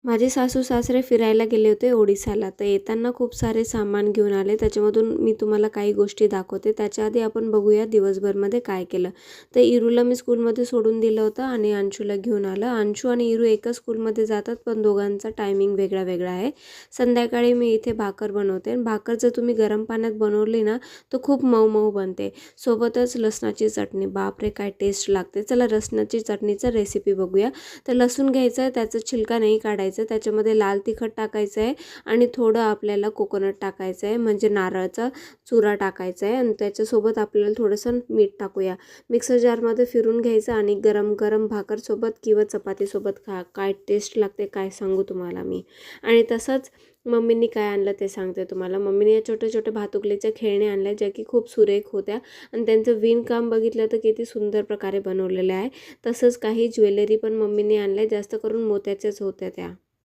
माझे सासू-सासरे फिरायला गेले होते ओडिसाला. तर येताना खूप सारे सामान घेऊन आले. त्याच्यामधून मी तुम्हाला काही गोष्टी दाखवते. त्याच्या आधी आपण बघूया दिवसभरमध्ये काय केलं. तर इरूला मी स्कूलमध्ये सोडून दिलं होतं आणि अंशूला घेऊन आलं. अंशू आणि इरू एकाच स्कूलमध्ये जातात, पण दोघांचा टायमिंग वेगळा वेगळा आहे. संध्याकाळी मी इथे भाकर बनवते आणि भाकर जर तुम्ही गरम पाण्यात बनवली ना, तर खूप मऊ मऊ बनते. सोबतच लसणाची चटणी. बापरे, काय टेस्ट लागते. चला लसणाची चटणीचा रेसिपी बघूया. तर लसूण घ्यायचं आहे, त्याचा छिलका नाही काढायचा. त्याच्यामध्ये लाल तिखट टाकायचं आहे आणि थोडं आपल्याला कोकोनट टाकायचं आहे, म्हणजे नारळाचा चुरा टाकायचा आहे आणि त्याच्यासोबत आपल्याला थोडंसं मीठ टाकूया. मिक्सर जारमध्ये फिरून घ्यायचं आणि गरम गरम भाकरसोबत किंवा चपातीसोबत काय टेस्ट लागते काय सांगू तुम्हाला मी. आणि तसंच मम्मीनी काय आणलं ते सांगते तुम्हाला. मम्मीने या छोटे छोटे भातुकलीचे खेळणे आणले, ज्या की खूप सुरेख होत्या आणि त्यांचं विणकाम बघितलं तर किती सुंदर प्रकारे बनवलेलं आहे. तसंच काही ज्वेलरी पण मम्मीने आणल्या, जास्त करून मोत्याच्याच होत्या त्या.